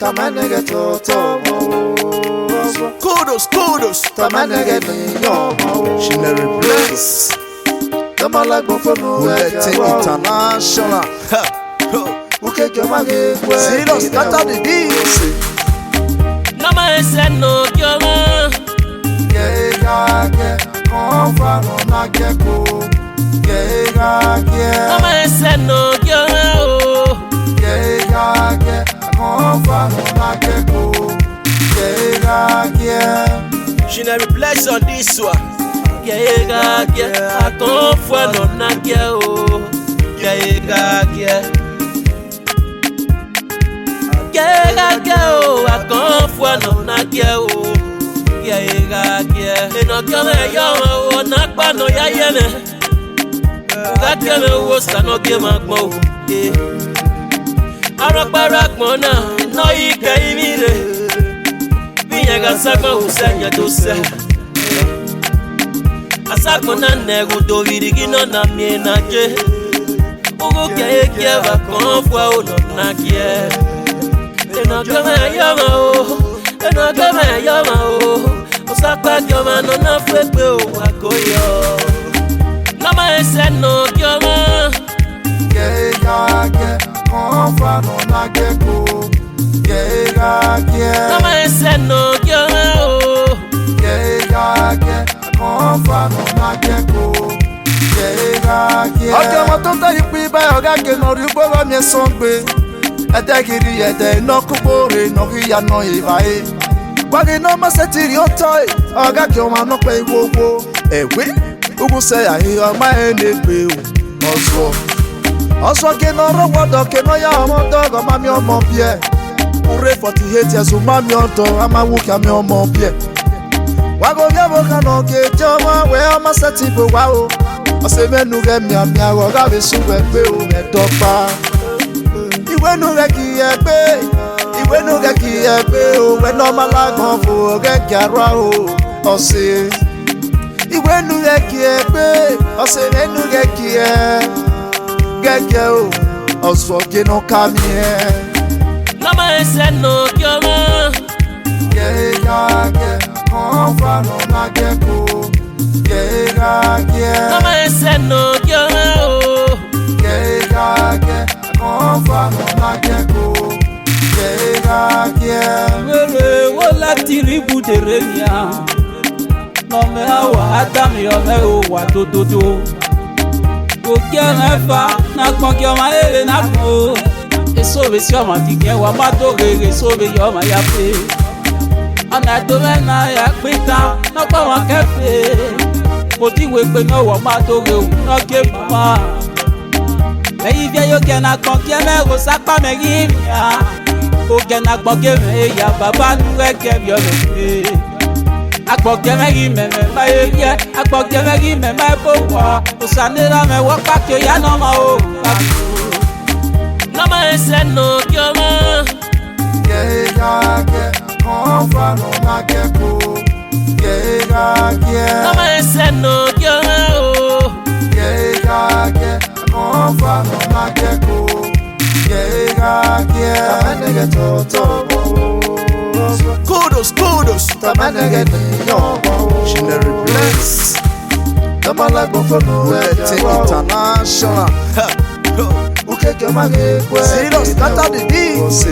Tamanege toto. Kudos. Tamanege niyo. She never replace. Tamalagbo fonu Bullet International. Uke jomage kwe. Serious, scatter the beats. Nama ese no kioma. Gege, konfa no nageko. Gege. Nama ese no kioma o. Gege, konfa no nageko. Gege. She never replace on this one. Gega, a confua no nagia o. Gega, o, a confua no nagia o. Gega, eno kioma yo o nakpa no ya yene. Uga kioma wo sano kioma gmo o. Arapara gmo na no ike imire. Binyega sagma usenya dosa. Asakona nego do virigino na miena je. Ugo ke va confwa o no na kie. Eno kama yama o, eno kama yama o. Osakwa kama no na fepe o akoyo. Nama ese no kama. Gege, konfa no nageko. Gege. Nama ese no kama o. Gege, konfa no nageko. Gege. Ọjọ́ mo tó tẹ́ ipò ibà ọ̀gá kìnnà rí gbọ́dọ̀ mi sàn gbé. Ẹ̀dẹ́ kiri ẹ̀dẹ́ iná kúkúrè náà kí yànnà ìbá yé. Gbọ́dọ̀ iná mọ́sẹ̀ tí rí ó tọ́ ẹ̀ ọ̀gá kí ọmọ àná pé gbogbo. Ẹ̀wé ugwu sẹ́ àyè ọmọ ẹ̀ lè gbé o. Ọ̀sọ̀ kìnnà rọ́wọ́dọ̀ kìnnà yà ọmọ dọ́gọ̀ má mi ọmọ bíẹ̀. Ure 48 years má mi ọ̀dọ̀ amáwú kí a mi ọmọ bíẹ̀. Wago biabo kano ke joma we ama sati bo wa o. Ose menu ge mia go ga be su we pe o me topa. Iwe nu ge ki e pe o we no mala gan fo ge gara o. Ose iwe nu ge ki e pe ose menu ge ki e o. Oso ge no kami e. Nama ese no kioma. Gege, konfa no nageko. Gege. Nama ese no kioma o. Gege, konfa no nageko. Gege. Wele wola tiribu derenia. Nome awa adam yome o wa tototo. Koke mefa na konke ma ere na ko. Eso be si ọmọ ti ke wa ma to rere so be yo ma ya pe. Ana to me na ya pita na pa wa kefe. Mo ti we pe no wo ma to re o no ke mama. Eyi vie yo ke na konke me ro sapa me ri mi ya. O ke na gboke me ya baba nu re ke bi o me. Agboke me ri me ma ye ye. Agboke me ri me ma bo wa. O sanira me wo pa ke ya no ma o. Nama ese no kioma. Gege, konfa no nageko. Gege. Nama ese no kioma o. Gege, konfa no nageko. Gege. Tamanege toto. Kudos. Tamanege niyo. She never replace. Tamalagbo fonu Bullet International. Uke jomage kwe. Serious, scatter the beats.